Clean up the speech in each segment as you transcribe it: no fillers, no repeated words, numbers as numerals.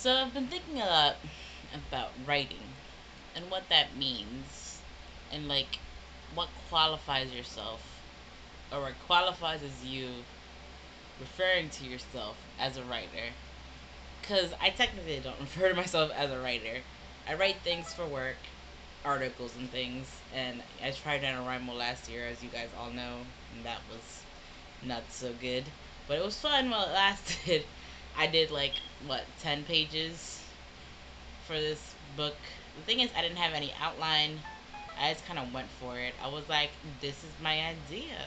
So I've been thinking a lot about writing and what that means, and like what qualifies yourself, or what qualifies as you referring to yourself as a writer. Because I technically don't refer to myself as a writer. I write things for work, articles and things, and I tried NaNoWriMo last year, as you guys all know, and that was not so good. But it was fun while it lasted. I did like, what, 10 pages for this book. The thing is, I didn't have any outline. I just kind of went for it. I was like, this is my idea.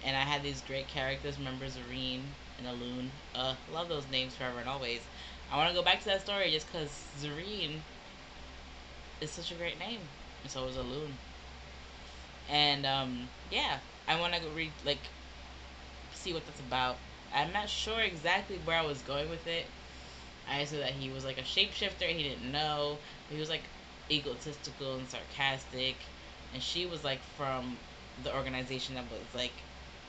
And I had these great characters. Remember Zareen and Alun? Love those names forever and always. I want to go back to that story just because Zareen is such a great name. And so is Alun. And yeah, I want to read, like, see what that's about. I'm not sure exactly where I was going with it. I said that he was like a shapeshifter. He didn't know. He was like egotistical and sarcastic, and she was like from the organization that was like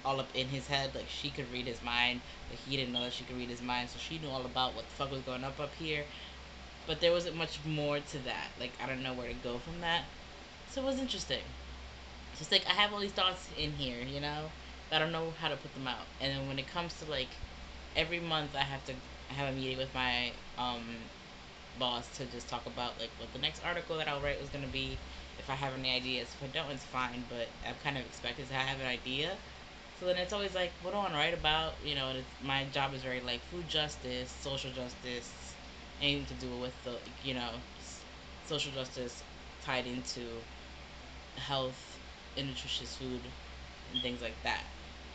all up in his head. Like she could read his mind, but he didn't know that she could read his mind. So she knew all about what the fuck was going up here. But there wasn't much more to that. Like I don't know where to go from that. So it was interesting. It's just like I have all these thoughts in here, you know. But I don't know how to put them out. And then when it comes to like every month, I have a meeting with my boss to just talk about like what the next article that I'll write was gonna be. If I have any ideas, if I don't, it's fine. But I'm kind of expected to have an idea. So then it's always like, what do I want to write about? You know, and my job is very like food justice, social justice, anything to do with the social justice tied into health and nutritious food and things like that.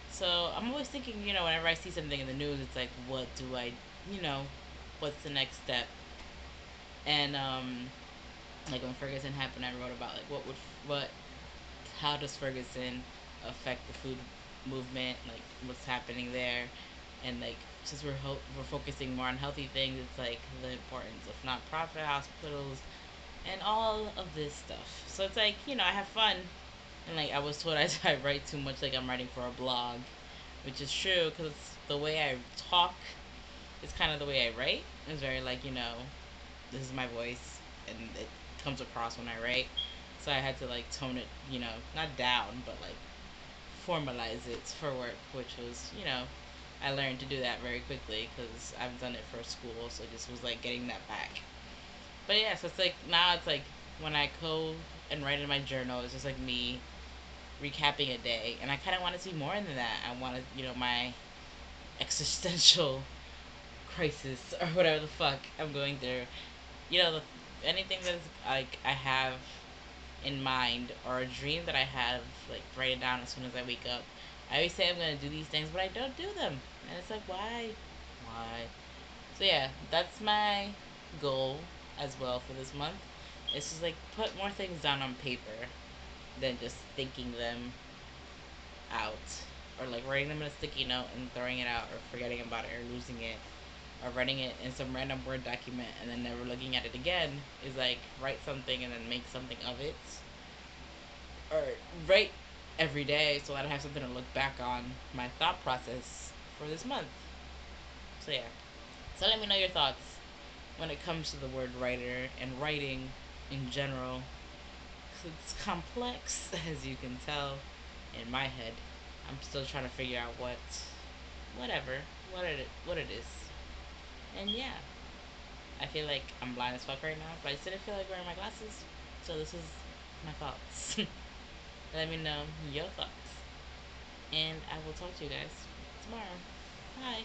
So I'm always thinking, whenever I see something in the news, it's like, what do I, you know, what's the next step? And like when Ferguson happened, I wrote about like what how does Ferguson affect the food movement, like what's happening there, and like since we're focusing more on healthy things, it's like the importance of nonprofit hospitals and all of this stuff. So it's like I have fun, and like I was told I write too much, like I'm writing for a blog, which is true because the way I talk is kind of the way I write. It's very like this is my voice, and it comes across when I write. So I had to like tone it, not down, but like formalize it for work, which was, I learned to do that very quickly because I've done it for school. So it just was like getting that back. But yeah, so it's like now it's like when I go and write in my journal, it's just like me recapping a day, and I kind of want to see more than that. I wanted, my existential crisis or whatever the fuck I'm going through. Anything that's like I have in mind or a dream that I have, like write it down as soon as I wake up. I always say I'm gonna do these things, but I don't do them, and it's like why? So yeah, that's my goal as well for this month. It's just like put more things down on paper than just thinking them out, or like writing them in a sticky note and throwing it out, or forgetting about it, or losing it, or writing it in some random Word document and then never looking at it again. Is like write something and then make something of it, or write every day so that I have something to look back on my thought process for this month. So yeah. So let me know your thoughts when it comes to the word writer and writing in general. It's complex, as you can tell, in my head. I'm still trying to figure out whatever, what it is. And yeah, I feel like I'm blind as fuck right now, but I still feel like wearing my glasses. So this is my thoughts. Let me know your thoughts. And I will talk to you guys tomorrow. Bye.